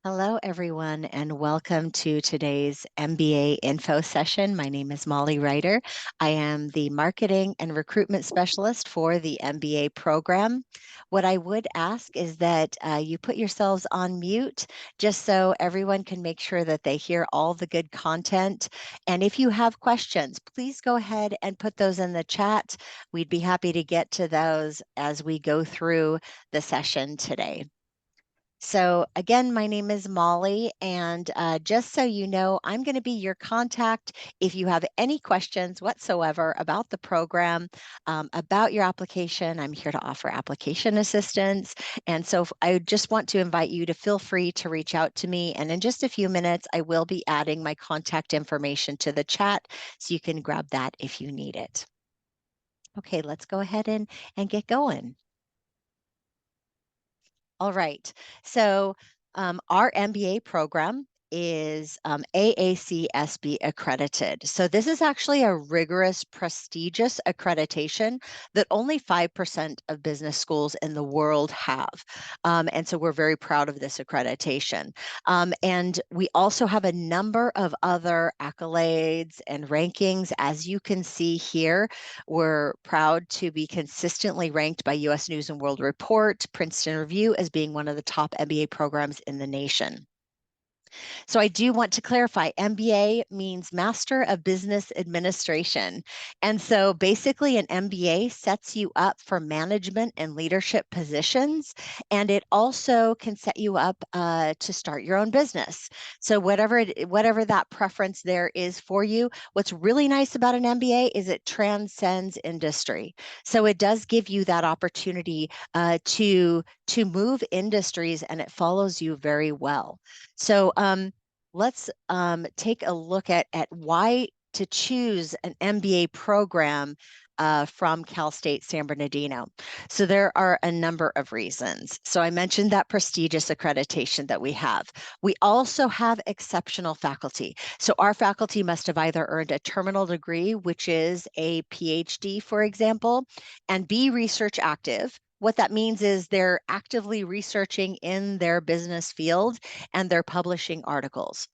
Hello, everyone, and welcome to today's MBA info session. My name is Molly Riter. I am the marketing and recruitment specialist for the MBA program. What I would ask is that you put yourselves on mute just so everyone can make sure that they hear all the good content. And if you have questions, please go ahead and put those in the chat. We'd be happy to get to those as we go through the session today. So again, my name is Molly, and just so you know, I'm going to be your contact if you have any questions whatsoever about the program, about your application. I'm here to offer application assistance. And so I just want to invite you to feel free to reach out to me. And in just a few minutes, I will be adding my contact information to the chat so you can grab that if you need it. Okay, let's go ahead and get going. All right. So our MBA program is AACSB accredited. So this is actually a rigorous, prestigious accreditation that only 5% of business schools in the world have. And so we're very proud of this accreditation. And we also have a number of other accolades and rankings. As you can see here, we're proud to be consistently ranked by US News and World Report, Princeton Review as being one of the top MBA programs in the nation. So I do want to clarify, MBA means Master of Business Administration. And so basically an MBA sets you up for management and leadership positions, and it also can set you up to start your own business. So whatever that preference there is for you, what's really nice about an MBA is it transcends industry. So it does give you that opportunity to move industries, and it follows you very well. So let's take a look at why to choose an MBA program from Cal State San Bernardino. So there are a number of reasons. So I mentioned that prestigious accreditation that we have. We also have exceptional faculty. So our faculty must have either earned a terminal degree, which is a PhD, for example, and be research active. What that means is they're actively researching in their business field and they're publishing articles.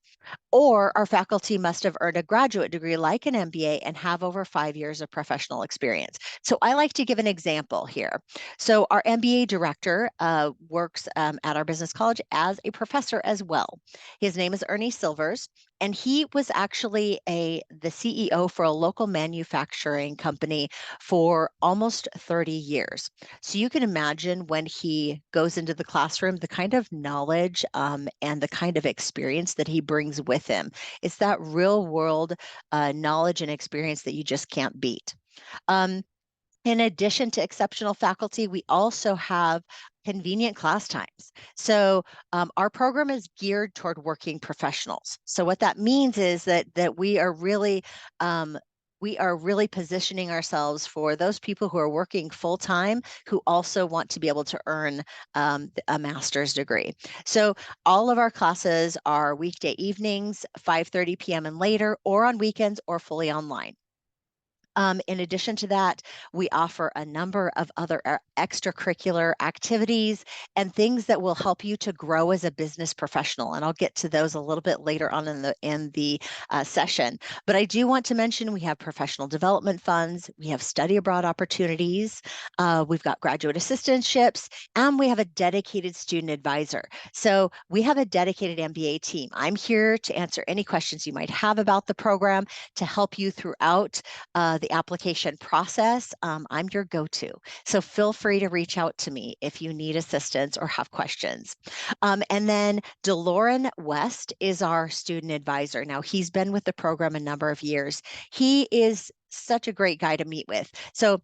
Or our faculty must have earned a graduate degree like an MBA and have over 5 years of professional experience. So I like to give an example here. So our MBA director works at our business college as a professor as well. His name is Ernie Silvers, and he was actually the CEO for a local manufacturing company for almost 30 years. So you can imagine when he goes into the classroom, the kind of knowledge and the kind of experience that he brings with him. It's that real world knowledge and experience that you just can't beat. In addition to exceptional faculty, we also have convenient class times. So our program is geared toward working professionals. So what that means is that we are really positioning ourselves for those people who are working full time who also want to be able to earn a master's degree. So all of our classes are weekday evenings, 5:30 p.m. and later, or on weekends, or fully online. In addition to that, we offer a number of other extracurricular activities and things that will help you to grow as a business professional. And I'll get to those a little bit later on in the session. But I do want to mention we have professional development funds, we have study abroad opportunities, we've got graduate assistantships, and we have a dedicated student advisor. So we have a dedicated MBA team. I'm here to answer any questions you might have about the program, to help you throughout the application process. I'm your go-to. So feel free to reach out to me if you need assistance or have questions. And then DeLorean West is our student advisor. Now, he's been with the program a number of years. He is such a great guy to meet with. So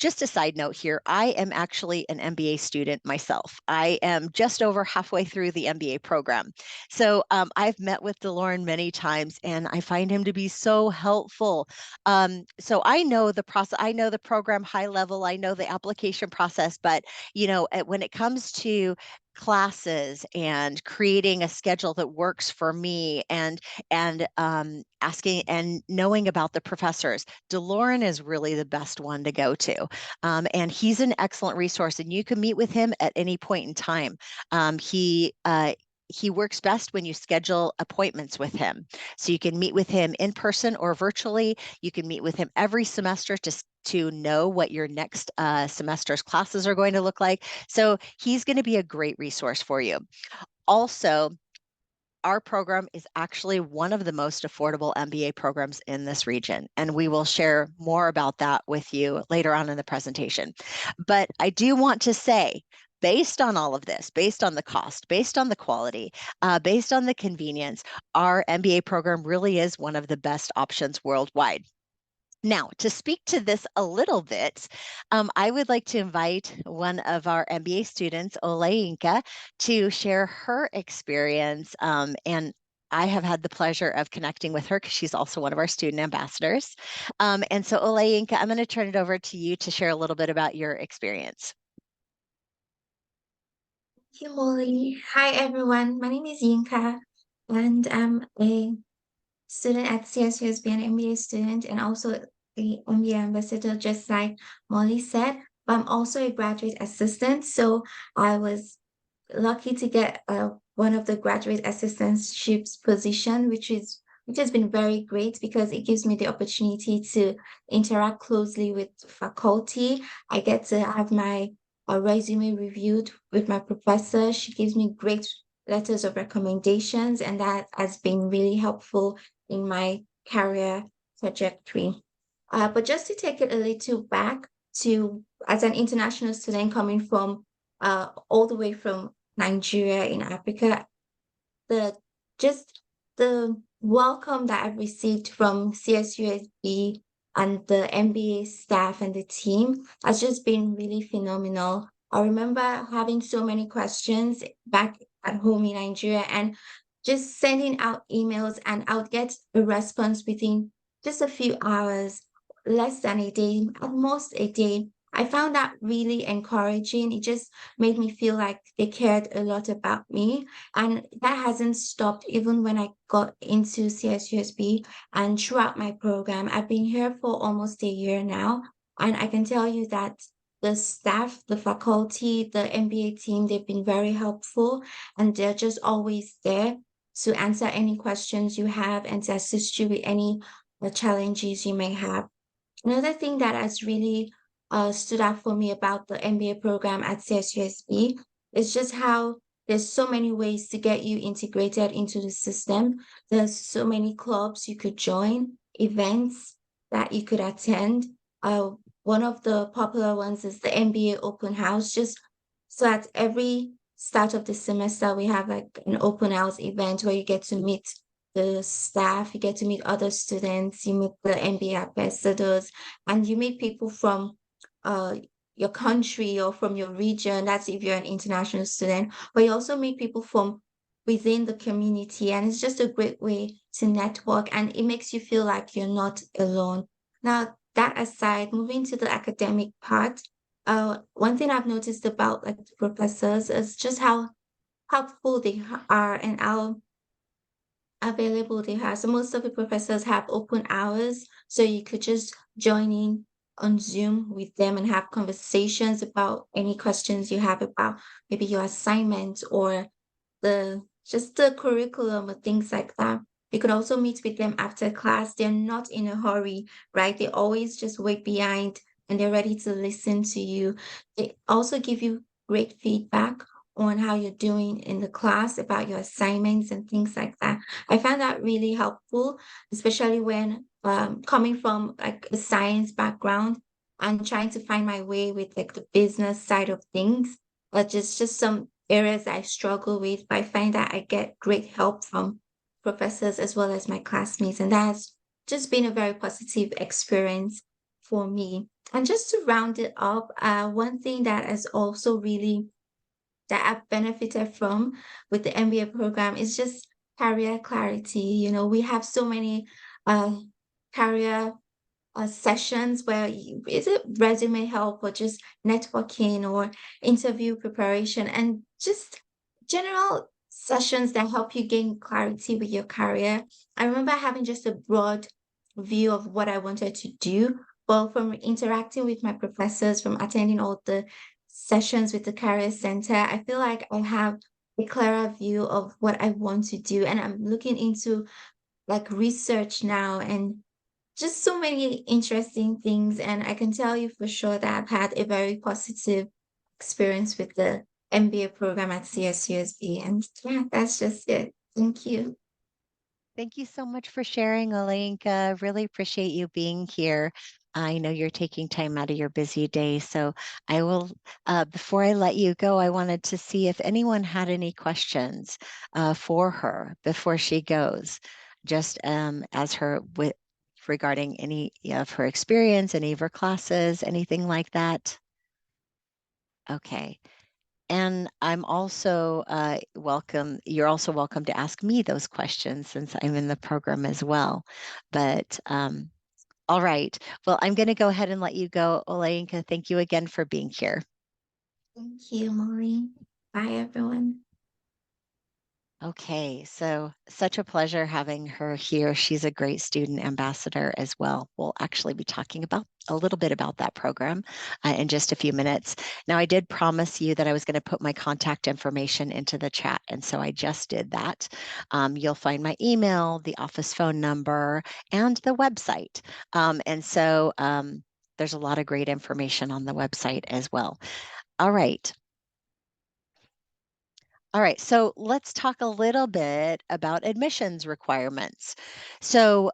just a side note here, I am actually an MBA student myself. I am just over halfway through the MBA program. So I've met with DeLorean many times and I find him to be so helpful. So I know the process, I know the program high level, I know the application process, but when it comes to classes and creating a schedule that works for me and asking and knowing about the professors, DeLorean is really the best one to go to. And he's an excellent resource and you can meet with him at any point in time. he works best when you schedule appointments with him. So you can meet with him in person or virtually. You can meet with him every semester to know what your next semester's classes are going to look like. So he's going to be a great resource for you. Also, our program is actually one of the most affordable MBA programs in this region, and we will share more about that with you later on in the presentation. But I do want to say, based on all of this, based on the cost, based on the quality, based on the convenience, our MBA program really is one of the best options worldwide. Now, to speak to this a little bit, I would like to invite one of our MBA students, Olayinka, to share her experience. And I have had the pleasure of connecting with her because she's also one of our student ambassadors. And so, Olayinka, I'm going to turn it over to you to share a little bit about your experience. Thank you, Molly. Hi, everyone. My name is Yinka, and I'm a student at CSUSB, an MBA student, and also the MBA ambassador, just like Molly said. I'm also a graduate assistant, so I was lucky to get one of the graduate assistantships position, which has been very great because it gives me the opportunity to interact closely with faculty. I get to have my resume reviewed with my professor. She gives me great letters of recommendations, and that has been really helpful in my career trajectory. But just to take it a little back to as an international student coming from all the way from Nigeria in Africa, the just the welcome that I've received from CSUSB and the MBA staff and the team has just been really phenomenal. I remember having so many questions back at home in Nigeria and just sending out emails, and I would get a response within just a few hours, less than a day, at most a day. I found that really encouraging. It just made me feel like they cared a lot about me. And that hasn't stopped even when I got into CSUSB and throughout my program. I've been here for almost a year now. And I can tell you that the staff, the faculty, the MBA team, they've been very helpful, and they're just always there to answer any questions you have and to assist you with any challenges you may have. Another thing that has really stood out for me about the MBA program at CSUSB is just how there's so many ways to get you integrated into the system. There's so many clubs you could join, events that you could attend. One of the popular ones is the MBA open house. Just so at every start of the semester, we have like an open house event where you get to meet the staff, you get to meet other students, you meet the MBA ambassadors, and you meet people from uh, your country or from your region. That's if you're an international student, but you also meet people from within the community. And it's just a great way to network, and it makes you feel like you're not alone. Now, that aside, moving to the academic part, one thing I've noticed about like the professors is just how helpful they are and how available they have. So most of the professors have open hours, so you could just join in on Zoom with them and have conversations about any questions you have about maybe your assignment or the curriculum or things like that. You could also meet with them after class. They're not in a hurry, right? They always just wait behind and they're ready to listen to you. They also give you great feedback on how you're doing in the class about your assignments and things like that. I found that really helpful, especially when coming from like a science background and trying to find my way with like the business side of things. Just some areas I struggle with, but I find that I get great help from professors as well as my classmates, and that's just been a very positive experience for me. And just to round it up, one thing that has also really that I've benefited from with the MBA program is just career clarity. You know, we have so many uh, career sessions where is it resume help or just networking or interview preparation and just general sessions that help you gain clarity with your career. I remember having just a broad view of what I wanted to do, but from interacting with my professors, from attending all the sessions with the career center, I feel like I have a clearer view of what I want to do. And I'm looking into like research now and just so many interesting things. And I can tell you for sure that I've had a very positive experience with the MBA program at CSUSB. And yeah, that's just it. Thank you. Thank you so much for sharing, Olenka. Really appreciate you being here. I know you're taking time out of your busy day, so I will, before I let you go, I wanted to see if anyone had any questions for her before she goes, just as her with regarding any of her experience, any of her classes, anything like that. Okay. And I'm also you're also welcome to ask me those questions since I'm in the program as well. But all right. Well, I'm going to go ahead and let you go, Olenka. Thank you again for being here. Thank you, Maureen. Bye, everyone. Okay, so such a pleasure having her here. She's a great student ambassador as well. We'll actually be talking about a little bit about that program in just a few minutes. Now, I did promise you that I was going to put my contact information into the chat, and so I just did that. You'll find my email, the office phone number, and the website. There's a lot of great information on the website as well. All right. All right, so let's talk a little bit about admissions requirements. So,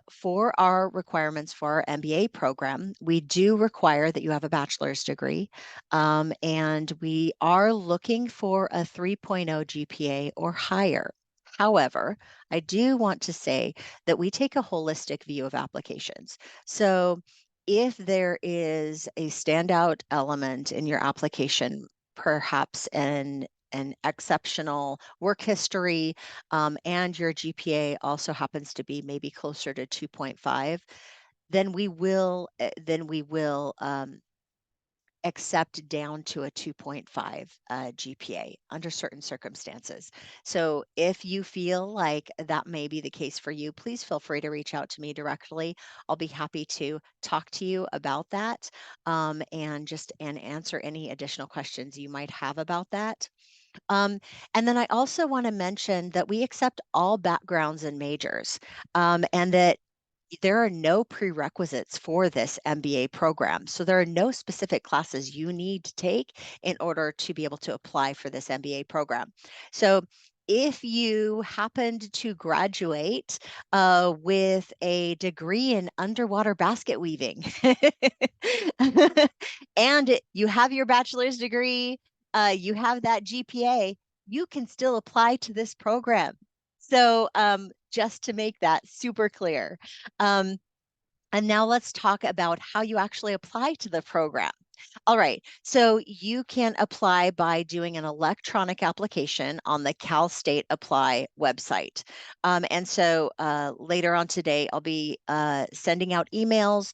for our requirements for our MBA program, we do require that you have a bachelor's degree, and we are looking for a 3.0 GPA or higher. However, I do want to say that we take a holistic view of applications. So, if there is a standout element in your application, perhaps an exceptional work history, and your GPA also happens to be maybe closer to 2.5, then we will accept down to a 2.5 GPA under certain circumstances. So if you feel like that may be the case for you, please feel free to reach out to me directly. I'll be happy to talk to you about that, and answer any additional questions you might have about that. Um, and then I also want to mention that we accept all backgrounds and majors, and that there are no prerequisites for this MBA program. So there are no specific classes you need to take in order to be able to apply for this MBA program. So if you happened to graduate with a degree in underwater basket weaving and you have your bachelor's degree, you have that GPA, you can still apply to this program. So just to make that super clear. Um, and now let's talk about how you actually apply to the program. All right, so you can apply by doing an electronic application on the Cal State Apply website. Later on today, I'll be sending out emails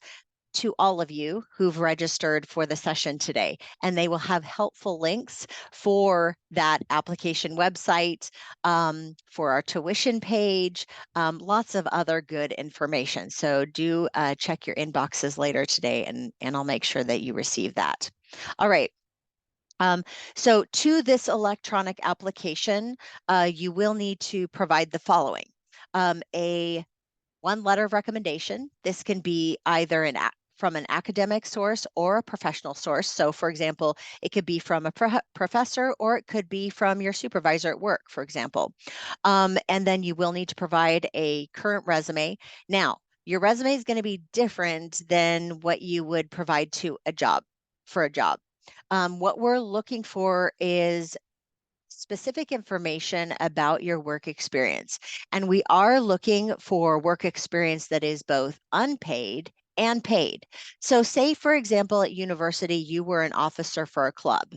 to all of you who've registered for the session today, and they will have helpful links for that application website, for our tuition page, lots of other good information. So do check your inboxes later today, and I'll make sure that you receive that. All right. So to this electronic application, you will need to provide the following. A one letter of recommendation. This can be either from an academic source or a professional source. So, for example, it could be from a professor or it could be from your supervisor at work, for example. And then you will need to provide a current resume. Now, your resume is going to be different than what you would provide to a job for a job. What we're looking for is specific information about your work experience. And we are looking for work experience that is both unpaid and paid. So, say, for example, at university, you were an officer for a club.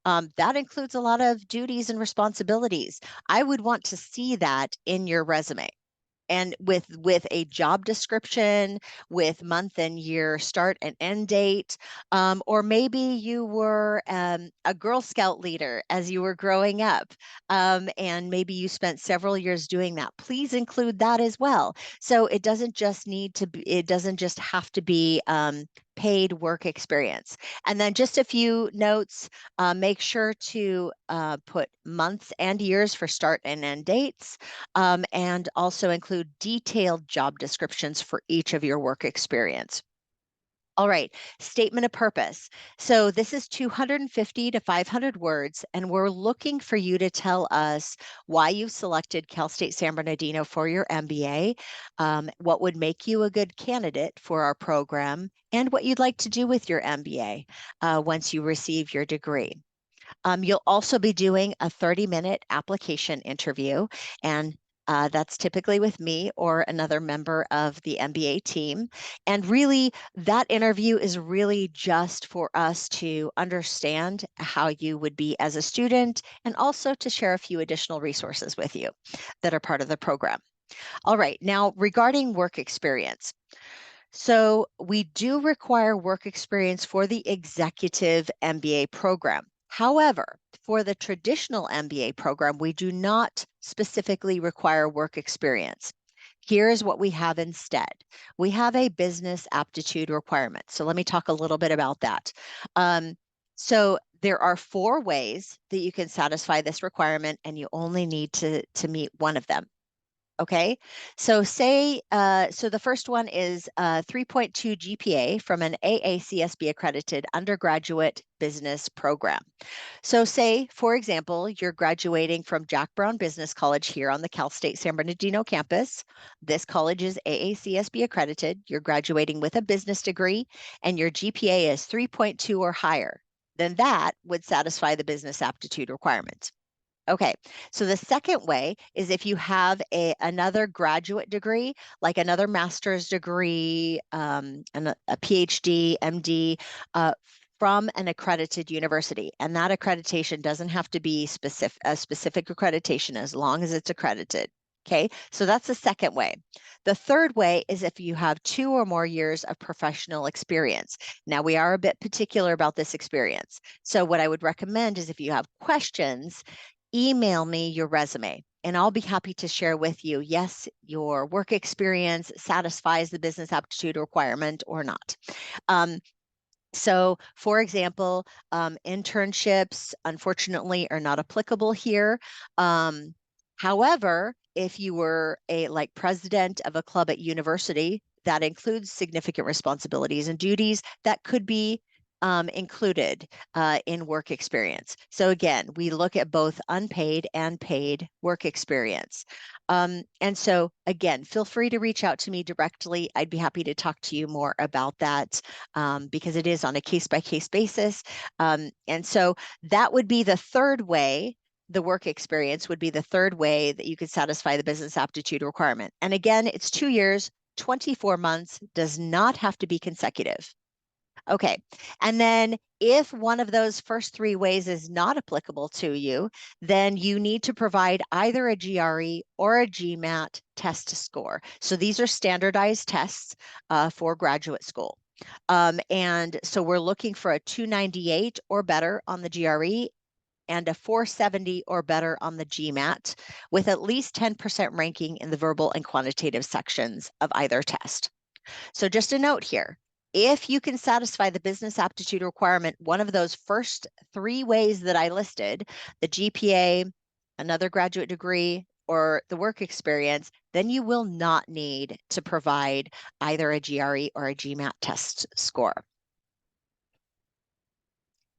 That includes a lot of duties and responsibilities. I would want to see that in your resume, and with a job description, with month and year start and end date, or maybe you were a Girl Scout leader as you were growing up, and maybe you spent several years doing that. Please include that as well. So it doesn't just have to be paid work experience. And then just a few notes, make sure to put months and years for start and end dates, and also include detailed job descriptions for each of your work experience. All right, statement of purpose. So this is 250 to 500 words, and we're looking for you to tell us why you selected Cal State San Bernardino for your MBA, what would make you a good candidate for our program, and what you'd like to do with your MBA once you receive your degree. You'll also be doing a 30-minute application interview, and that's typically with me or another member of the MBA team. And really, that interview is really just for us to understand how you would be as a student and also to share a few additional resources with you that are part of the program. All right, now regarding work experience. So we do require work experience for the executive MBA program. However, for the traditional MBA program, we do not specifically require work experience. Here is what we have instead. We have a business aptitude requirement. So let me talk a little bit about that. So there are 4 ways that you can satisfy this requirement, and you only need to meet one of them. Okay, so so the first one is 3.2 GPA from an AACSB accredited undergraduate business program. So say, for example, you're graduating from Jack Brown Business College here on the Cal State San Bernardino campus. This college is AACSB accredited. You're graduating with a business degree and your GPA is 3.2 or higher. Then that would satisfy the business aptitude requirement. Okay, so the second way is if you have another graduate degree, like another master's degree, and a PhD, MD, from an accredited university. And that accreditation doesn't have to be a specific accreditation as long as it's accredited. Okay, so that's the second way. The third way is if you have 2 or more years of professional experience. Now, we are a bit particular about this experience. So what I would recommend is if you have questions, email me your resume and I'll be happy to share with you, yes, your work experience satisfies the business aptitude requirement or not. So, for example, internships, unfortunately, are not applicable here. However, if you were like president of a club at university, that includes significant responsibilities and duties that could be included in work experience. So again, we look at both unpaid and paid work experience. And so again, feel free to reach out to me directly. I'd be happy to talk to you more about that because it is on a case-by-case basis. And so that would be the third way. The work experience would be the third way that you could satisfy the business aptitude requirement. And again, it's 2 years, 24 months, does not have to be consecutive. Okay, and then if one of those first 3 ways is not applicable to you, then you need to provide either a GRE or a GMAT test score. So these are standardized tests for graduate school. And so we're looking for a 298 or better on the GRE and a 470 or better on the GMAT, with at least 10% ranking in the verbal and quantitative sections of either test. So just a note here, if you can satisfy the business aptitude requirement, one of those first 3 ways that I listed, the GPA, another graduate degree, or the work experience, then you will not need to provide either a GRE or a GMAT test score.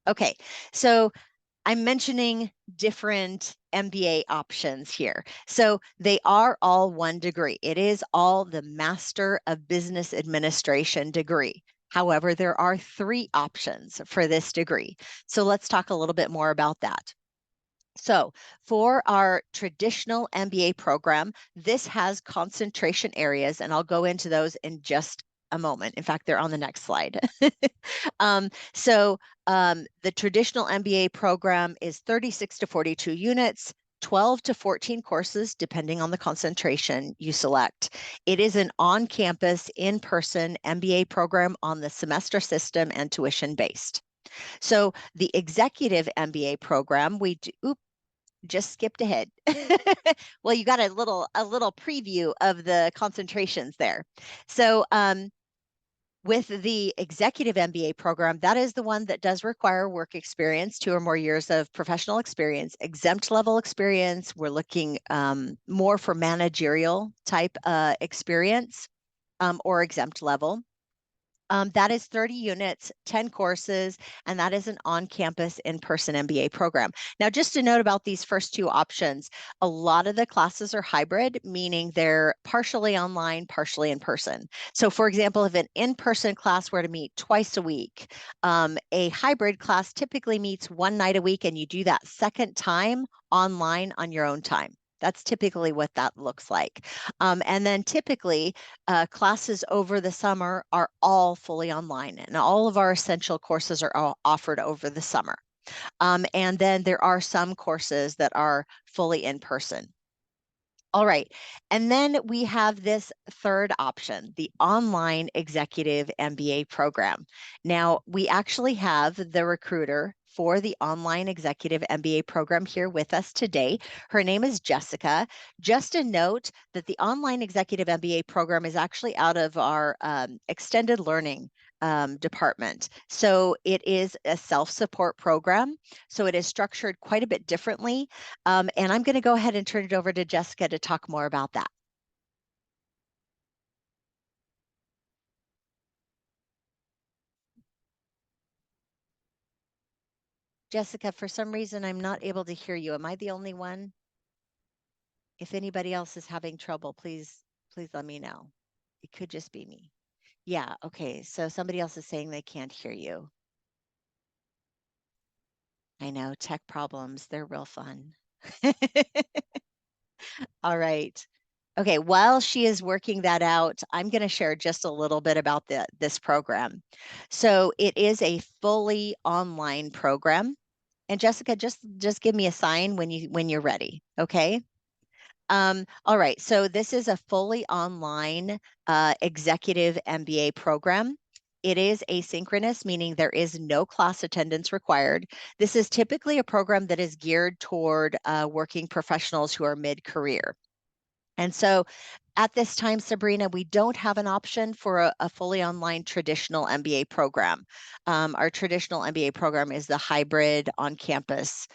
Okay, so I'm mentioning different MBA options here. So they are all 1 degree. It is all the Master of Business Administration degree. However, there are 3 options for this degree. So let's talk a little bit more about that. So for our traditional MBA program, this has concentration areas, and I'll go into those in just a moment. In fact, they're on the next slide. The traditional MBA program is 36 to 42 units, 12 to 14 courses, depending on the concentration you select. It is an on-campus, in-person MBA program on the semester system and tuition-based. So the executive MBA program, we do, just skipped ahead. Well, you got a little preview of the concentrations there. So With the executive MBA program, that is the one that does require work experience, 2 or more years of professional experience, exempt level experience. We're looking more for managerial type experience or exempt level. That is 30 units, 10 courses, and that is an on-campus in-person MBA program. Now, just a note about these first two options, a lot of the classes are hybrid, meaning they're partially online, partially in person. So for example, if an in-person class were to meet twice a week, a hybrid class typically meets one night a week, and you do that second time online on your own time. That's typically what that looks like. And then typically classes over the summer are all fully online, and all of our essential courses are all offered over the summer. And then there are some courses that are fully in person. All right. And then we have this third option, the online executive MBA program. Now, we actually have the recruiter for the online executive MBA program here with us today. Her name is Jessica. Just a note that the online executive MBA program is actually out of our extended learning department. So it is a self-support program. So it is structured quite a bit differently. And I'm going to go ahead and turn it over to Jessica to talk more about that. Jessica, for some reason, I'm not able to hear you. Am I the only one? If anybody else is having trouble, please let me know. It could just be me. Yeah, okay. So somebody else is saying they can't hear you. I know, tech problems, they're real fun. All right. Okay, while she is working that out, I'm going to share just a little bit about this program. So it is a fully online program. And Jessica, just give me a sign when you're ready, okay? All right, so this is a fully online executive MBA program. It is asynchronous, meaning there is no class attendance required. This is typically a program that is geared toward working professionals who are mid-career. And so at this time, Sabrina, we don't have an option for a fully online traditional MBA program. Our traditional MBA program is the hybrid on-campus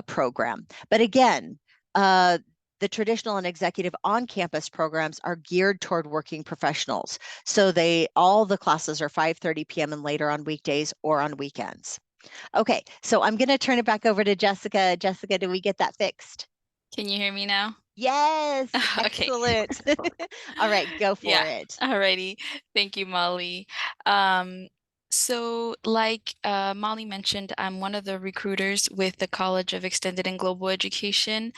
program. But again, the traditional and executive on-campus programs are geared toward working professionals. So all the classes are 5:30 p.m. and later on weekdays or on weekends. Okay, so I'm going to turn it back over to Jessica. Jessica, did we get that fixed? Can you hear me now? Yes, Okay. excellent. All right, go for Yeah. it. Alrighty. Thank you, Molly. So Molly mentioned, I'm one of the recruiters with the College of Extended and Global Education.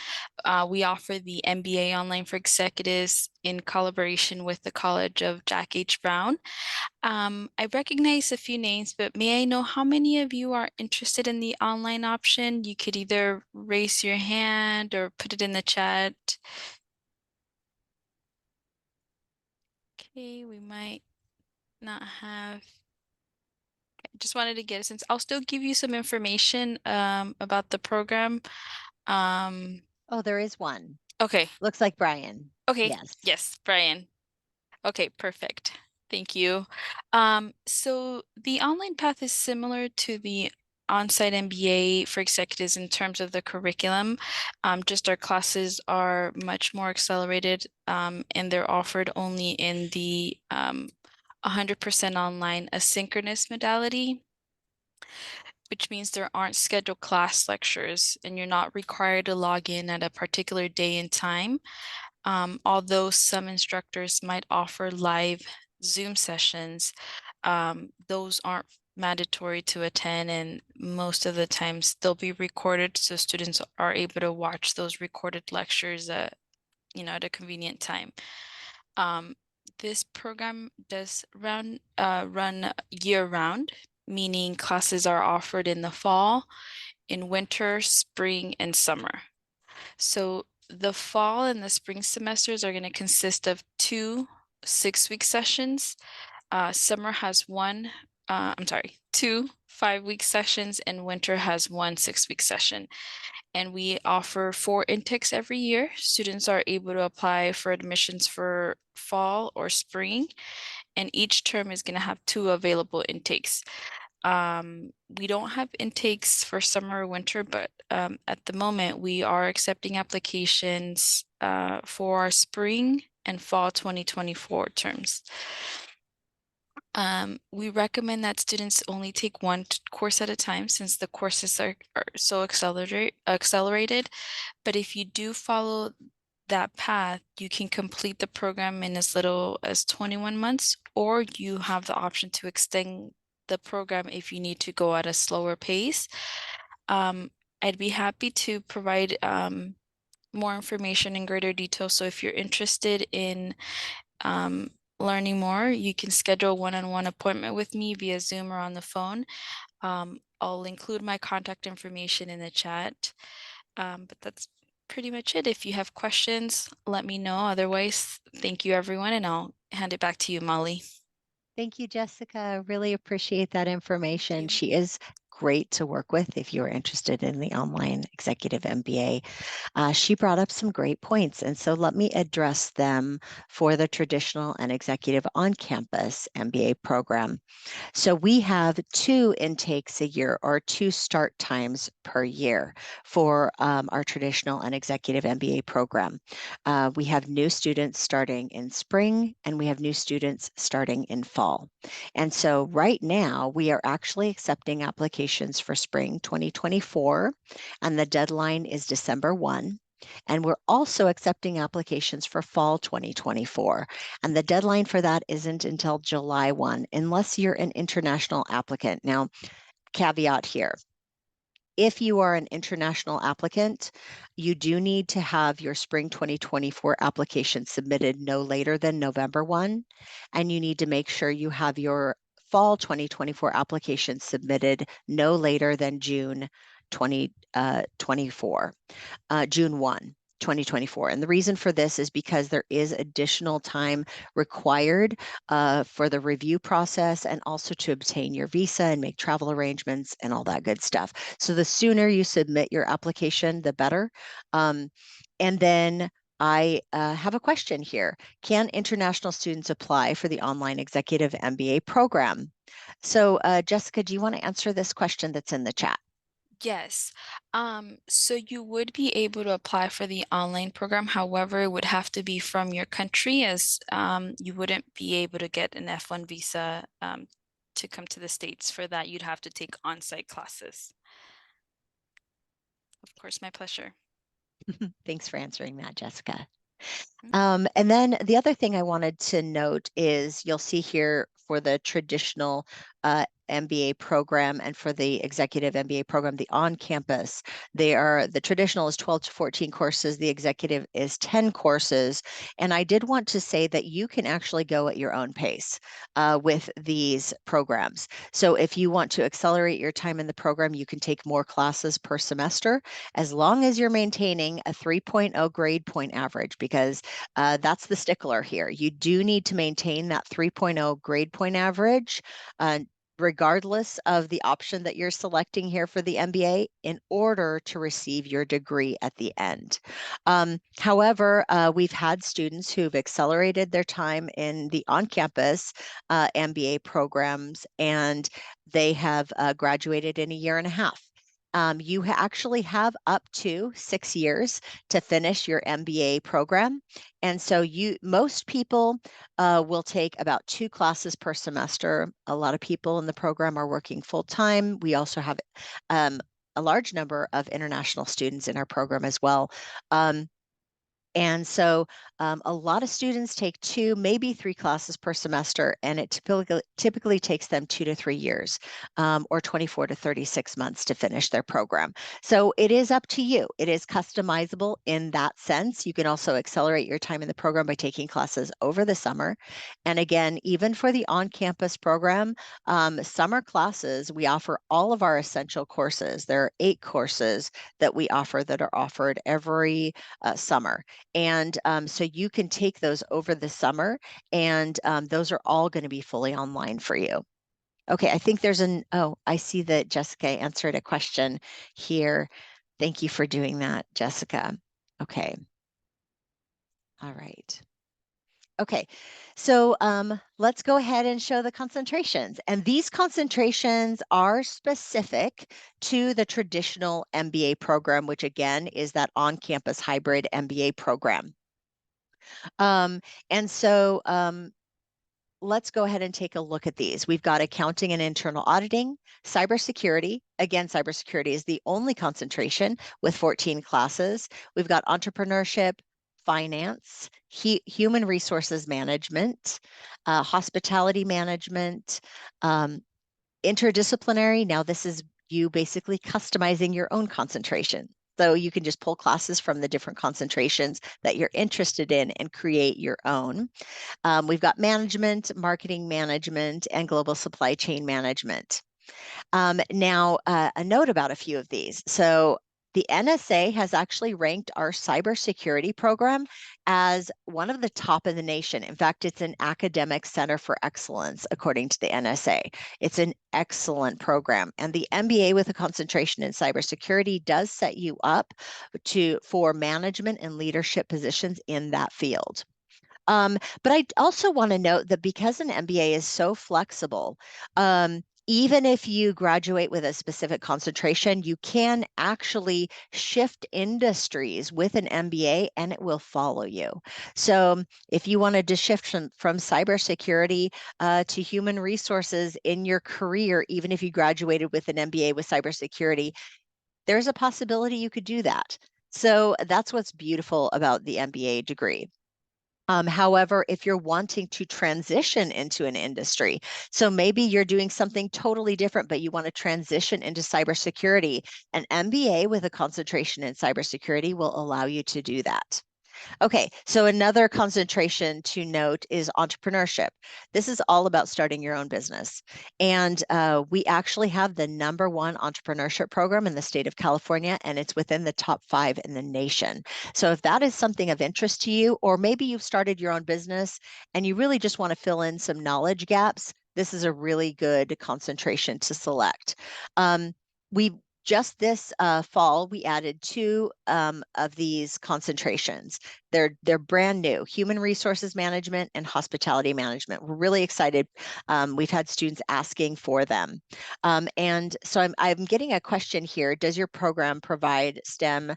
We offer the MBA online for executives in collaboration with the College of Jack H. Brown. I recognize a few names, but may I know how many of you are interested in the online option? You could either raise your hand or put it in the chat. Okay, we might not have. Okay, just wanted to get a sense. I'll still give you some information about the program. Oh, there is one. Okay. Looks like Brian. Okay. Yes. Yes, Brian. Okay, perfect. Thank you. So the online path is similar to the on-site MBA for executives in terms of the curriculum. Just our classes are much more accelerated, and they're offered only in the 100% online asynchronous modality, which means there aren't scheduled class lectures and you're not required to log in at a particular day and time. Although some instructors might offer live Zoom sessions, those aren't mandatory to attend, and most of the times they'll be recorded so students are able to watch those recorded lectures at a convenient time. This program does run year-round, meaning classes are offered in the fall, in winter, spring, and summer. So the fall and the spring semesters are going to consist of 2 6-week sessions. Summer has two 5-week sessions, and winter has 1 6-week session. And we offer 4 intakes every year. Students are able to apply for admissions for fall or spring. and each term is going to have 2 available intakes. We don't have intakes for summer or winter, but at the moment we are accepting applications for our spring and fall 2024 terms. We recommend that students only take one course at a time since the courses are so accelerated. But if you do follow that path, you can complete the program in as little as 21 months, or you have the option to extend the program if you need to go at a slower pace. I'd be happy to provide more information in greater detail. So if you're interested in learning more, you can schedule a one-on-one appointment with me via Zoom or on the phone. I'll include my contact information in the chat. But that's pretty much it. If you have questions, let me know. Otherwise, thank you everyone, and I'll hand it back to you, Molly. Thank you, Jessica. Really appreciate that information. you. She is great to work with if you're interested in the online executive MBA. She brought up some great points, and so let me address them for the traditional and executive on-campus MBA program. So we have 2 intakes a year, or 2 start times per year for our traditional and executive MBA program. We have new students starting in spring, and we have new students starting in fall. And so right now we are actually accepting applications for spring 2024, and the deadline is December 1. And we're also accepting applications for fall 2024. And the deadline for that isn't until July 1, unless you're an international applicant. Now, caveat here. If you are an international applicant, you do need to have your spring 2024 application submitted no later than November 1, and you need to make sure you have your fall 2024 application submitted no later than June 2024. June 1, 2024. And the reason for this is because there is additional time required for the review process, and also to obtain your visa and make travel arrangements and all that good stuff. So the sooner you submit your application, the better. And then I have a question here. Can international students apply for the online executive MBA program? So Jessica, do you want to answer this question that's in the chat? Yes. So you would be able to apply for the online program. However, it would have to be from your country, as you wouldn't be able to get an F1 visa to come to the States. For that, you'd have to take on-site classes. Of course, my pleasure. Thanks for answering that, Jessica. Mhm. And then the other thing I wanted to note is you'll see here for the traditional MBA program and for the executive MBA program, the on-campus, the traditional is 12 to 14 courses, the executive is 10 courses. And I did want to say that you can actually go at your own pace with these programs. So if you want to accelerate your time in the program, you can take more classes per semester, as long as you're maintaining a 3.0 grade point average, because that's the stickler here. You do need to maintain that 3.0 grade point average, regardless of the option that you're selecting here for the MBA, in order to receive your degree at the end. However, we've had students who've accelerated their time in the on-campus MBA programs, and they have graduated in a year and a half. You actually have up to 6 years to finish your MBA program. And so most people will take about 2 classes per semester. A lot of people in the program are working full time. We also have a large number of international students in our program as well. And so a lot of students take 2, maybe 3 classes per semester, and it typically takes them 2 to 3 years, or 24 to 36 months to finish their program. So it is up to you. It is customizable in that sense. You can also accelerate your time in the program by taking classes over the summer. And again, even for the on-campus program, summer classes, we offer all of our essential courses. There are 8 courses that we offer that are offered every summer. And so you can take those over the summer, and those are all going to be fully online for you. Okay, I think I see that Jessica answered a question here. Thank you for doing that, Jessica. Okay. All right. Okay, so let's go ahead and show the concentrations. And these concentrations are specific to the traditional MBA program, which again is that on-campus hybrid MBA program. And so let's go ahead and take a look at these. We've got accounting and internal auditing, cybersecurity. Again, cybersecurity is the only concentration with 14 classes. We've got entrepreneurship, finance, human resources management, hospitality management, interdisciplinary. Now, this is you basically customizing your own concentration. So you can just pull classes from the different concentrations that you're interested in and create your own. We've got management, marketing management, and global supply chain management. Now, a note about a few of these. So the NSA has actually ranked our cybersecurity program as one of the top in the nation. In fact, it's an academic center for excellence, according to the NSA. It's an excellent program. And the MBA with a concentration in cybersecurity does set you up for management and leadership positions in that field. But I also want to note that because an MBA is so flexible, even if you graduate with a specific concentration, you can actually shift industries with an MBA and it will follow you. So if you wanted to shift from cybersecurity to human resources in your career, even if you graduated with an MBA with cybersecurity, there's a possibility you could do that. So that's what's beautiful about the MBA degree. However, if you're wanting to transition into an industry, so maybe you're doing something totally different, but you want to transition into cybersecurity, an MBA with a concentration in cybersecurity will allow you to do that. Okay, so another concentration to note is entrepreneurship. This is all about starting your own business. And we actually have the #1 entrepreneurship program in the state of California, and it's within the top 5 in the nation. So if that is something of interest to you, or maybe you've started your own business and you really just want to fill in some knowledge gaps, this is a really good concentration to select. We just this fall, we added 2 of these concentrations. They're brand new: human resources management and hospitality management. We're really excited. We've had students asking for them, and so I'm getting a question here. Does your program provide STEM?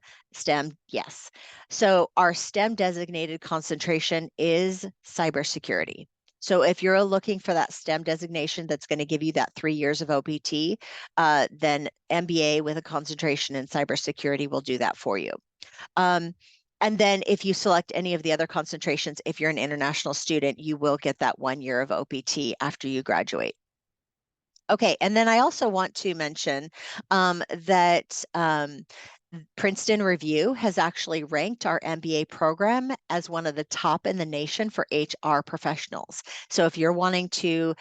Yes. So our STEM designated concentration is cybersecurity. So if you're looking for that STEM designation that's going to give you that 3 years of OPT, then MBA with a concentration in cybersecurity will do that for you. And then if you select any of the other concentrations, if you're an international student, you will get that 1 year of OPT after you graduate. Okay, and then I also want to mention that Princeton Review has actually ranked our MBA program as one of the top in the nation for HR professionals. So if you're wanting to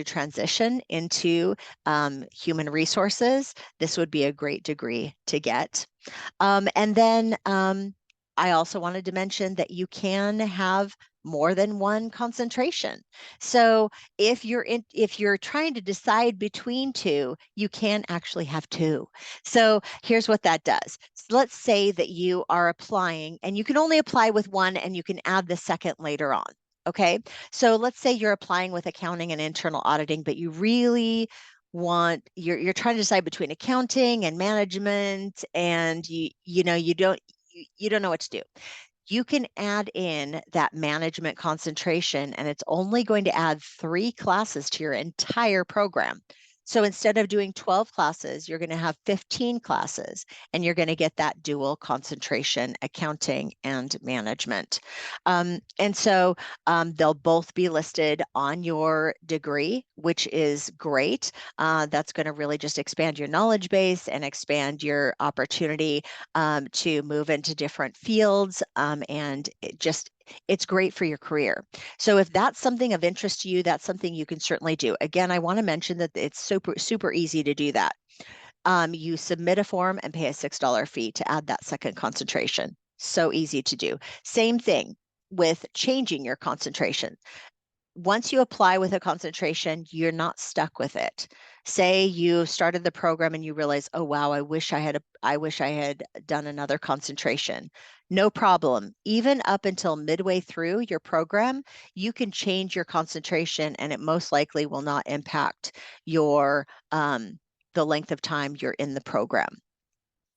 transition into human resources, this would be a great degree to get. And then I also wanted to mention that you can have more than one concentration. So if you're trying to decide between 2, you can actually have 2. So here's what that does. So let's say that you are applying and you can only apply with one and you can add the second later on. Okay, so let's say you're applying with accounting and internal auditing, but you really you're trying to decide between accounting and management, and you don't know what to do. You can add in that management concentration, and it's only going to add 3 classes to your entire program. So instead of doing 12 classes, you're going to have 15 classes, and you're going to get that dual concentration, accounting and management. And so they'll both be listed on your degree, which is great. That's going to really just expand your knowledge base and expand your opportunity to move into different fields, and it's great for your career. So if that's something of interest to you, that's something you can certainly do. Again, I want to mention that it's super easy to do that. You submit a form and pay a $6 fee to add that second concentration. So easy to do. Same thing with changing your concentration. Once you apply with a concentration, you're not stuck with it. Say you started the program and you realize, oh wow, I wish I had done another concentration. No problem. Even up until midway through your program, you can change your concentration, and it most likely will not impact your the length of time you're in the program.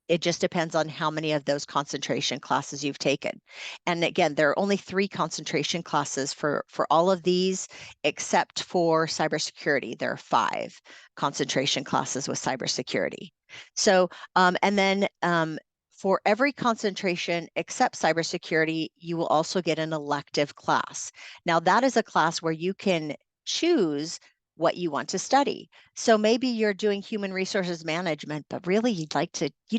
It just depends on how many of those concentration classes you've taken. And again, there are only 3 concentration classes for all of these, except for cybersecurity. There are 5 concentration classes with cybersecurity. So, and then for every concentration except cybersecurity, you will also get an elective class. Now, that is a class where you can choose what you want to study. So maybe you're doing human resources management, but really you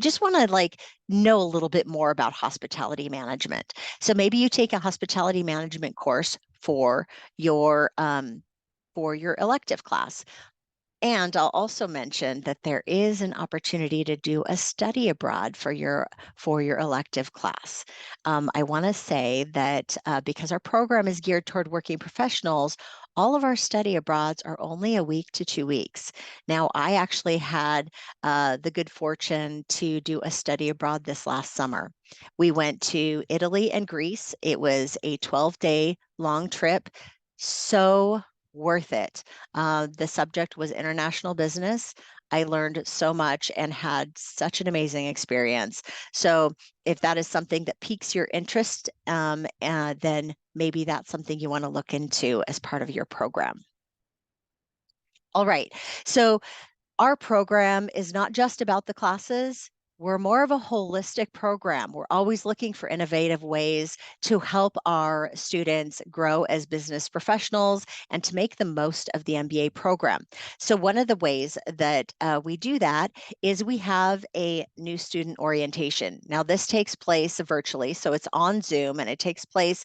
just want to like know a little bit more about hospitality management. So maybe you take a hospitality management course for your elective class. And I'll also mention that there is an opportunity to do a study abroad for your elective class. I want to say that because our program is geared toward working professionals, all of our study abroads are only a week to 2 weeks. Now, I actually had the good fortune to do a study abroad this last summer. We went to Italy and Greece. It was a 12-day long trip. So worth it. The subject was international business. I learned so much and had such an amazing experience. So if that is something that piques your interest, then maybe that's something you want to look into as part of your program. All right. So our program is not just about the classes. We're more of a holistic program. We're always looking for innovative ways to help our students grow as business professionals and to make the most of the MBA program. So one of the ways that we do that is we have a new student orientation. Now, this takes place virtually, so it's on Zoom, and it takes place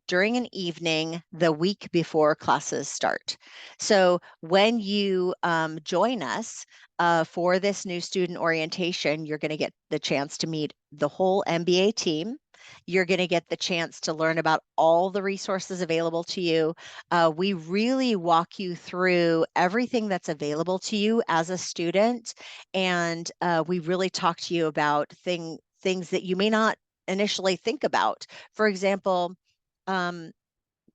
during an evening the week before classes start. So when you join us for this new student orientation, you're going to get the chance to meet the whole MBA team. You're going to get the chance to learn about all the resources available to you. We really walk you through everything that's available to you as a student. And we really talk to you about things that you may not initially think about. For example, um,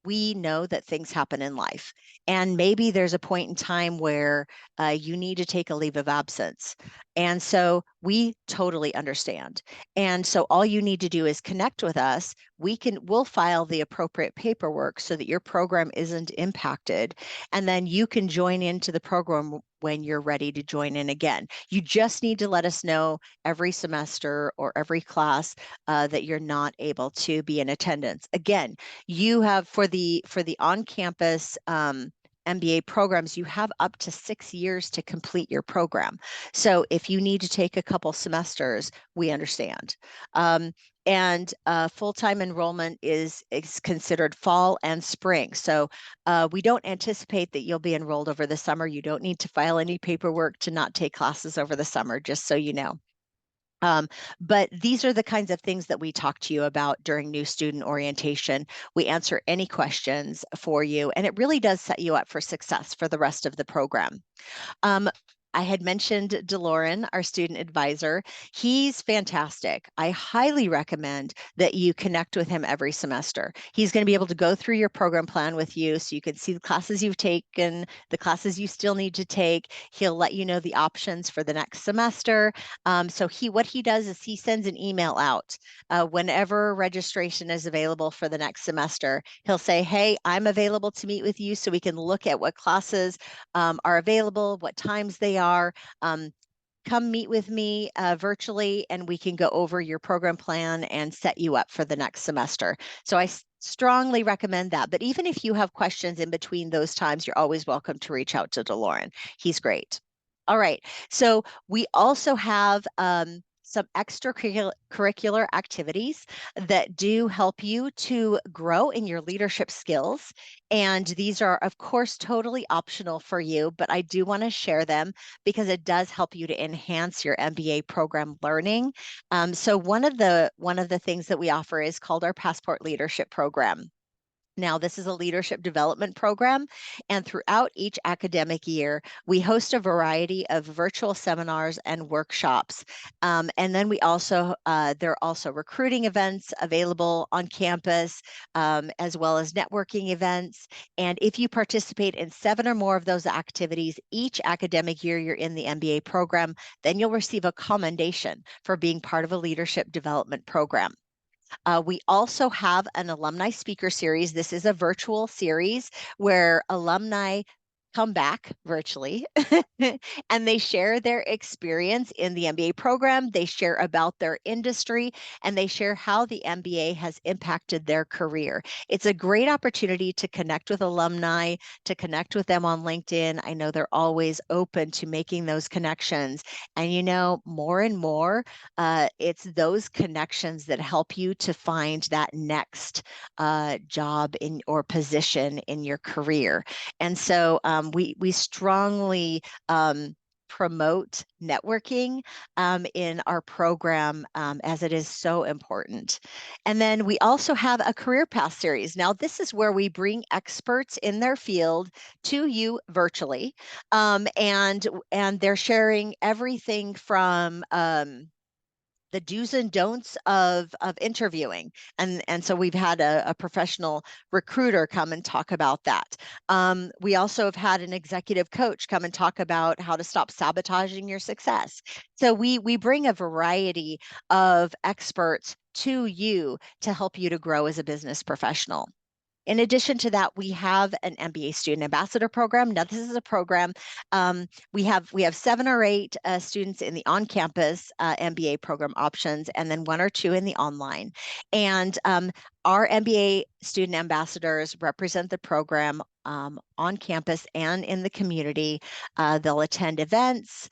we know that things happen in life, and maybe there's a point in time where you need to take a leave of absence. And so we totally understand. And so all you need to do is connect with us. We'll file the appropriate paperwork so that your program isn't impacted. And then you can join into the program when you're ready to join in again. You just need to let us know every semester or every class that you're not able to be in attendance. Again, you have for the on-campus MBA programs, you have up to 6 years to complete your program. So if you need to take a couple semesters, we understand. And full-time enrollment is considered fall and spring. So we don't anticipate that you'll be enrolled over the summer. You don't need to file any paperwork to not take classes over the summer, just so you know. But these are the kinds of things that we talk to you about during new student orientation. We answer any questions for you, and it really does set you up for success for the rest of the program. I had mentioned DeLorean, our student advisor. He's fantastic. I highly recommend that you connect with him every semester. He's going to be able to go through your program plan with you so you can see the classes you've taken, the classes you still need to take. He'll let you know the options for the next semester. So what he does is he sends an email out whenever registration is available for the next semester. He'll say, hey, I'm available to meet with you so we can look at what classes are available, what times they are. Come meet with me virtually, and we can go over your program plan and set you up for the next semester. So I strongly recommend that. But even if you have questions in between those times, you're always welcome to reach out to DeLorean. He's great. All right. So we also have some extracurricular activities that do help you to grow in your leadership skills. And these are, of course, totally optional for you, but I do want to share them because it does help you to enhance your MBA program learning. So one of the things that we offer is called our Passport Leadership Program. Now, this is a leadership development program, and throughout each academic year, we host a variety of virtual seminars and workshops. And then there are also recruiting events available on campus, as well as networking events. And if you participate in 7 or more of those activities each academic year you're in the MBA program, then you'll receive a commendation for being part of a leadership development program. We also have an alumni speaker series. This is a virtual series where alumni come back virtually and they share their experience in the MBA program. They share about their industry and they share how the MBA has impacted their career. It's a great opportunity to connect with alumni, to connect with them on LinkedIn. I know they're always open to making those connections. And more and more, it's those connections that help you to find that next job in or position in your career. And so we strongly promote networking in our program as it is so important. And then we also have a career path series. Now, this is where we bring experts in their field to you virtually, and they're sharing everything from the do's and don'ts of interviewing. And so we've had a professional recruiter come and talk about that. We also have had an executive coach come and talk about how to stop sabotaging your success. So we bring a variety of experts to you to help you to grow as a business professional. In addition to that, we have an MBA Student Ambassador program. Now, this is a program we have 7 or 8 students in the on-campus MBA program options, and then 1 or 2 in the online. And our MBA Student Ambassadors represent the program on campus and in the community. They'll attend events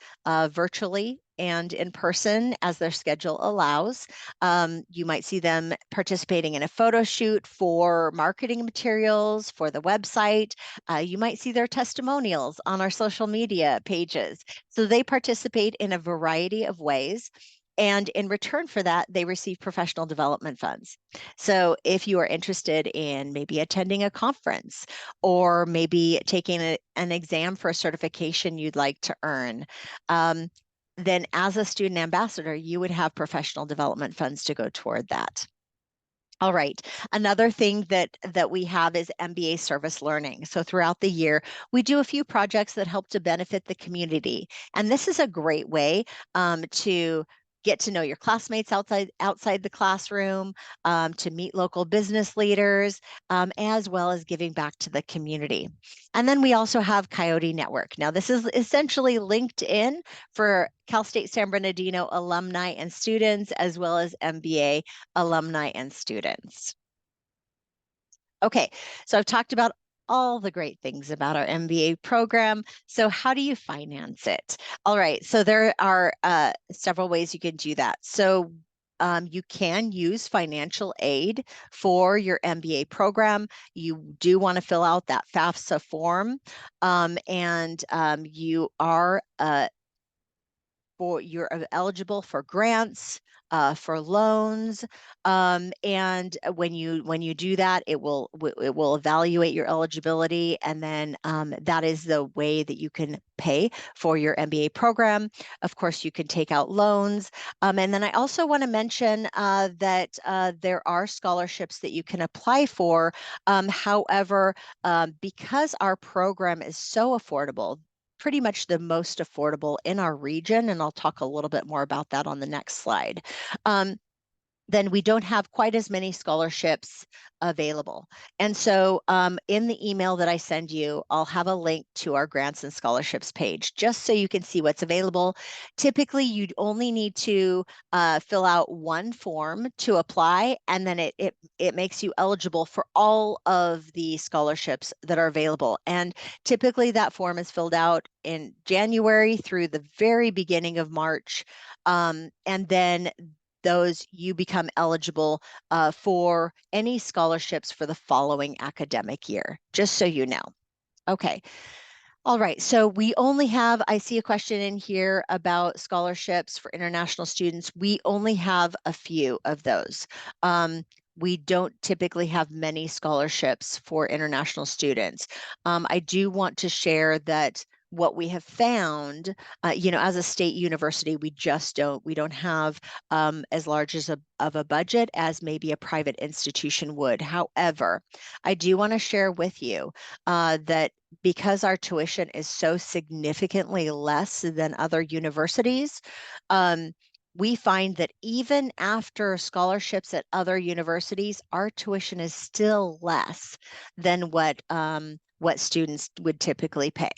virtually and in person as their schedule allows. You might see them participating in a photo shoot for marketing materials for the website. You might see their testimonials on our social media pages. So they participate in a variety of ways. And in return for that, they receive professional development funds. So if you are interested in maybe attending a conference or maybe taking an exam for a certification you'd like to earn, then as a student ambassador, you would have professional development funds to go toward that. All right. Another thing that we have is MBA service learning. So throughout the year, we do a few projects that help to benefit the community. And this is a great way to get to know your classmates outside the classroom, to meet local business leaders, as well as giving back to the community. And then we also have Coyote Network. Now, this is essentially LinkedIn for Cal State San Bernardino alumni and students, as well as MBA alumni and students. Okay, so I've talked about all the great things about our MBA program. So how do you finance it? All right, so there are several ways you can do that. So you can use financial aid for your MBA program. You do want to fill out that FAFSA form, and you're eligible for grants, for loans, and when you do that, it will evaluate your eligibility, and then that is the way that you can pay for your MBA program. Of course, you can take out loans, and then I also want to mention that there are scholarships that you can apply for. However, because our program is so affordable, pretty much the most affordable in our region, and I'll talk a little bit more about that on the next slide. Then we don't have quite as many scholarships available. And so in the email that I send you, I'll have a link to our grants and scholarships page, just so you can see what's available. Typically, you'd only need to fill out one form to apply, and then it makes you eligible for all of the scholarships that are available. And typically that form is filled out in January through the very beginning of March. And then you become eligible for any scholarships for the following academic year, just so you know. Okay. All right, so we only have, I see a question in here about scholarships for international students. We only have a few of those. we don't typically have many scholarships for international students. I do want to share that what we have found, as a state university, we don't have as large of a budget as maybe a private institution would. However, I do want to share with you that because our tuition is so significantly less than other universities, we find that even after scholarships at other universities, our tuition is still less than what students would typically pay.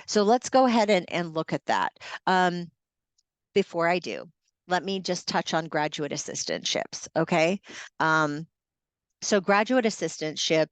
So let's go ahead and look at that. Before I do, let me just touch on graduate assistantships, okay? So graduate assistantship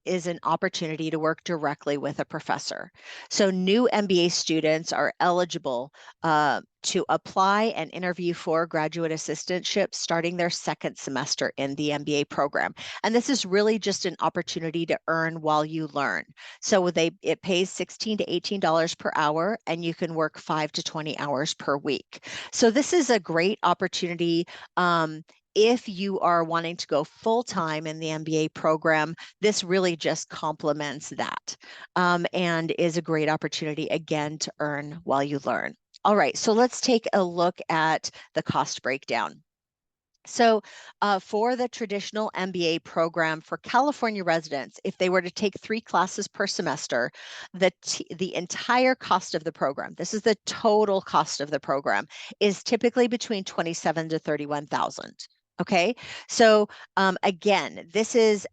is an opportunity to work directly with a professor. So new MBA students are eligible to apply and interview for graduate assistantship starting their second semester in the MBA program. And this is really just an opportunity to earn while you learn. So it pays $16 to $18 per hour, and you can work 5 to 20 hours per week. So this is a great opportunity. If you are wanting to go full-time in the MBA program, this really just complements that and is a great opportunity, again, to earn while you learn. All right, so let's take a look at the cost breakdown. So for the traditional MBA program for California residents, if they were to take 3 classes per semester, the entire cost of the program, this is the total cost of the program, is typically between $27,000 to $31,000. Okay, so again, this is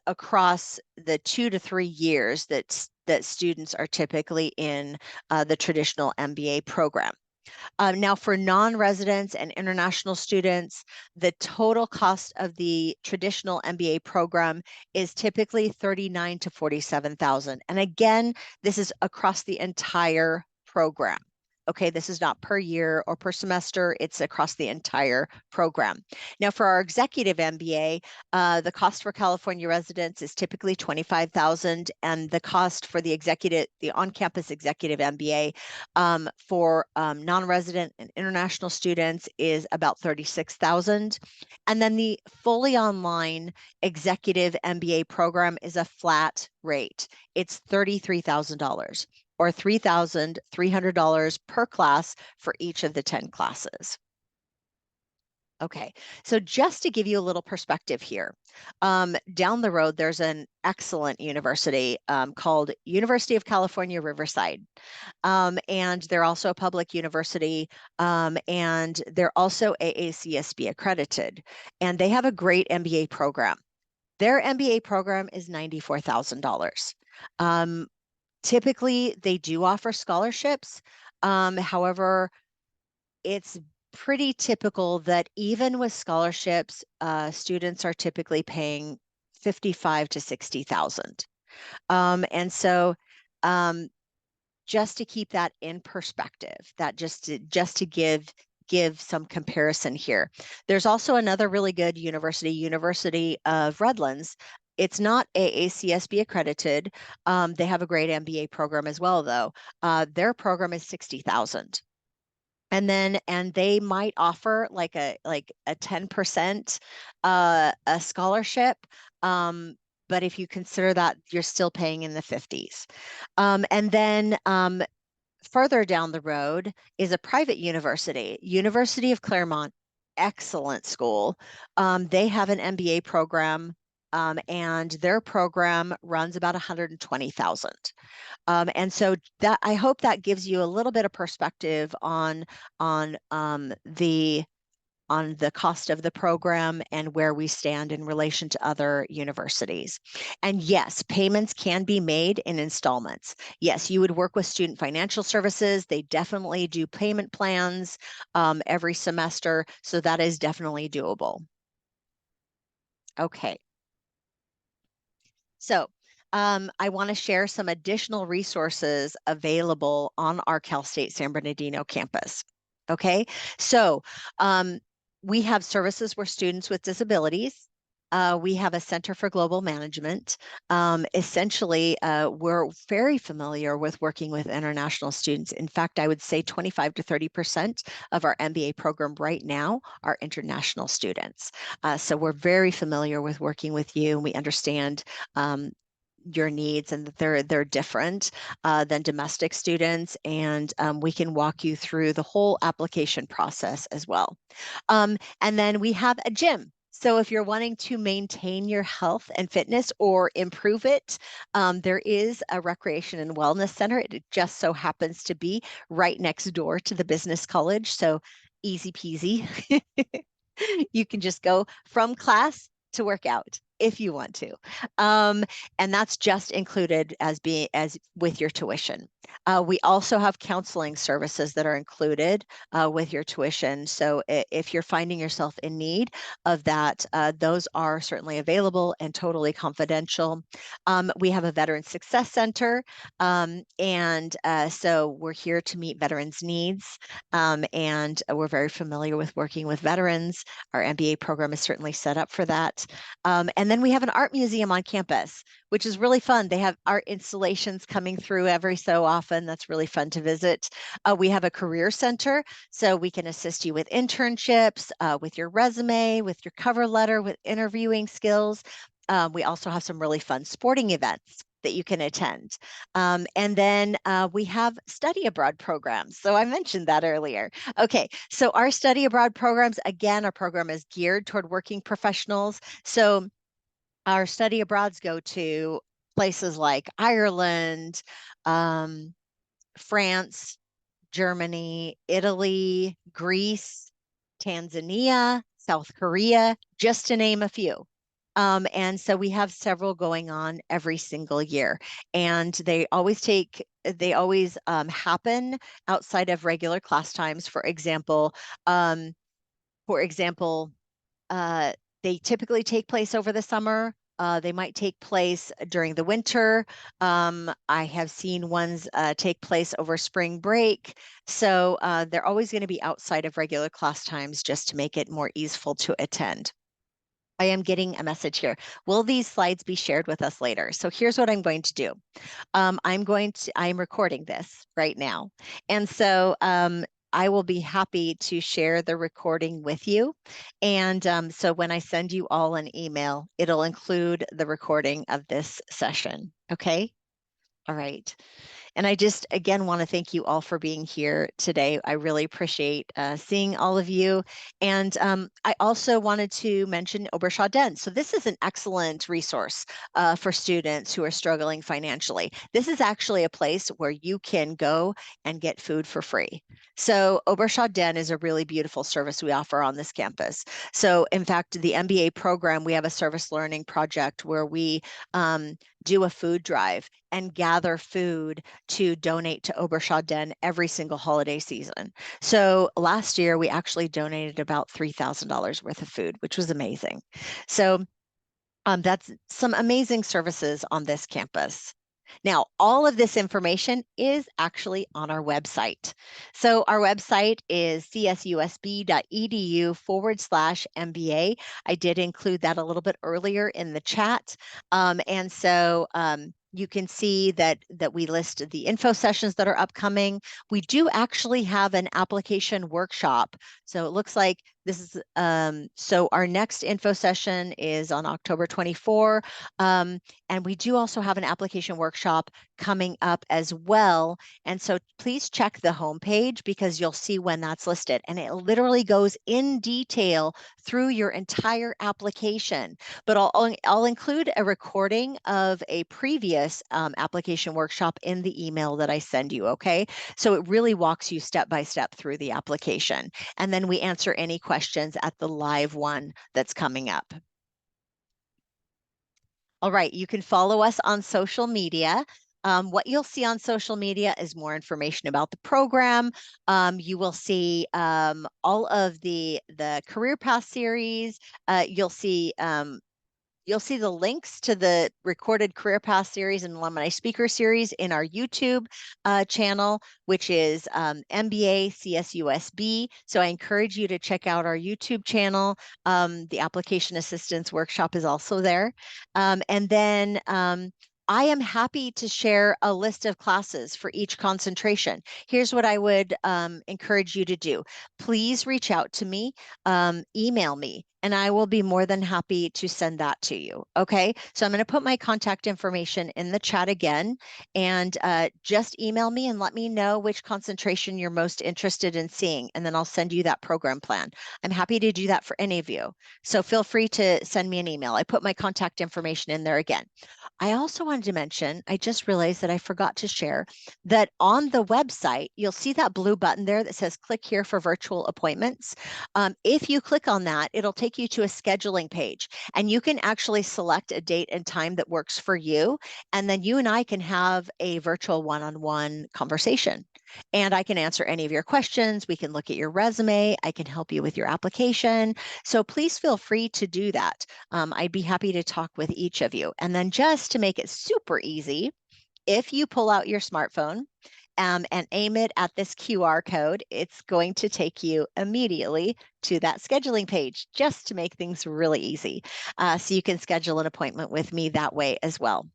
across the 2 to 3 years that students are typically in the traditional MBA program. Now, for non-residents and international students, the total cost of the traditional MBA program is typically $39,000 to $47,000. And again, this is across the entire program. Okay, this is not per year or per semester, it's across the entire program. Now, for our executive MBA, the cost for California residents is typically $25,000, and the cost for the on-campus executive MBA for non-resident and international students is about $36,000. And then the fully online executive MBA program is a flat rate. It's $33,000 or $3,300 per class for each of the 10 classes. Okay, so just to give you a little perspective here, down the road, there's an excellent university called University of California, Riverside. And they're also a public university, and they're also AACSB accredited. And they have a great MBA program. Their MBA program is $94,000. Typically, they do offer scholarships. However, it's pretty typical that even with scholarships, students are typically paying $55,000 to $60,000. And so just to keep that in perspective, that just to give some comparison here. There's also another really good University of Redlands. It's not AACSB accredited. They have a great MBA program as well, though. Their program is $60,000. And they might offer like a 10% a scholarship. But if you consider that, you're still paying in the 50s. And then further down the road is a private university, University of Claremont, excellent school. They have an MBA program, and their program runs about $120,000. And so that, I hope that gives you a little bit of perspective on the cost of the program and where we stand in relation to other universities. And yes, payments can be made in installments. Yes, you would work with Student Financial Services. They definitely do payment plans every semester, so that is definitely doable. Okay. So I want to share some additional resources available on our Cal State San Bernardino campus. Okay, so we have services for students with disabilities. we have a Center for Global Management. Essentially, we're very familiar with working with international students. In fact, I would say 25 to 30% of our MBA program right now are international students. So we're very familiar with working with you, and we understand your needs and that they're different than domestic students, and we can walk you through the whole application process as well. And then we have a gym. So if you're wanting to maintain your health and fitness or improve it, there is a recreation and wellness center. It just so happens to be right next door to the business college. So easy peasy. You can just go from class to work out if you want to. And that's just included as with your tuition. We also have counseling services that are included with your tuition. So if you're finding yourself in need of that, those are certainly available and totally confidential. We have a Veteran Success Center, and so we're here to meet veterans' needs, and we're very familiar with working with veterans. Our MBA program is certainly set up for that. And then we have an art museum on campus, which is really fun. They have art installations coming through every so often. That's really fun to visit. We have a career center, so we can assist you with internships, with your resume, with your cover letter, with interviewing skills. We also have some really fun sporting events that you can attend. And then we have study abroad programs. So I mentioned that earlier. Okay, so our study abroad programs, again, our program is geared toward working professionals. So our study abroads go to places like Ireland, France, Germany, Italy, Greece, Tanzania, South Korea, just to name a few. And so we have several going on every single year, and they always happen outside of regular class times. For example, uh, they typically take place over the summer. They might take place during the winter. I have seen ones take place over spring break. So they're always going to be outside of regular class times just to make it more easeful to attend. I am getting a message here. Will these slides be shared with us later? So here's what I'm going to do. I'm recording this right now. And so I will be happy to share the recording with you. And so when I send you all an email, it'll include the recording of this session. Okay? All right. And I just, again, want to thank you all for being here today. I really appreciate seeing all of you. And I also wanted to mention Oberschau Den. So this is an excellent resource for students who are struggling financially. This is actually a place where you can go and get food for free. So Oberschau Den is a really beautiful service we offer on this campus. So in fact, the MBA program, we have a service learning project where we do a food drive and gather food to donate to Oberschau Den every single holiday season. So last year, we actually donated about $3,000 worth of food, which was amazing. So that's some amazing services on this campus. Now, all of this information is actually on our website. So our website is csusb.edu/MBA. I did include that a little bit earlier in the chat. And so you can see that we list the info sessions that are upcoming. We do actually have an application workshop. So it looks like this is, so our next info session is on October 24. And we do also have an application workshop coming up as well. And so please check the homepage because you'll see when that's listed. And it literally goes in detail through your entire application. But I'll include a recording of a previous application workshop in the email that I send you, okay? So it really walks you step by step through the application. And then we answer any questions at the live one that's coming up. All right, you can follow us on social media. What you'll see on social media is more information about the program. You will see all of the career path series. You'll see You'll see the links to the recorded Career Path series and alumni speaker series in our YouTube channel, which is MBA CSUSB. So I encourage you to check out our YouTube channel. The application assistance workshop is also there. And then I am happy to share a list of classes for each concentration. Here's what I would encourage you to do. Please reach out to me, email me, and I will be more than happy to send that to you. Okay, so I'm going to put my contact information in the chat again, and just email me and let me know which concentration you're most interested in seeing, and then I'll send you that program plan. I'm happy to do that for any of you. So feel free to send me an email. I put my contact information in there again. I also wanted to mention, I just realized that I forgot to share that on the website, you'll see that blue button there that says click here for virtual appointments. If you click on that, it'll take you to a scheduling page, and you can actually select a date and time that works for you. And then you and I can have a virtual one-on-one conversation. And I can answer any of your questions. We can look at your resume. I can help you with your application. So please feel free to do that. I'd be happy to talk with each of you. And then just to make it super easy, if you pull out your smartphone and aim it at this QR code, it's going to take you immediately to that scheduling page, just to make things really easy. So you can schedule an appointment with me that way as well.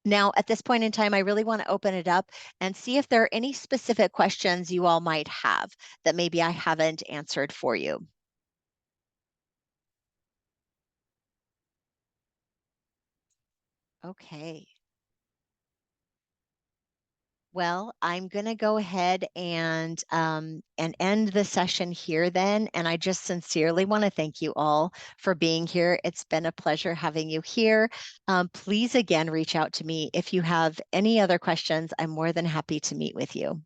Now, at this point in time, I really want to open it up and see if there are any specific questions you all might have that maybe I haven't answered for you. Okay. Well, I'm going to go ahead and end the session here then. And I just sincerely want to thank you all for being here. It's been a pleasure having you here. Please again, reach out to me if you have any other questions. I'm more than happy to meet with you.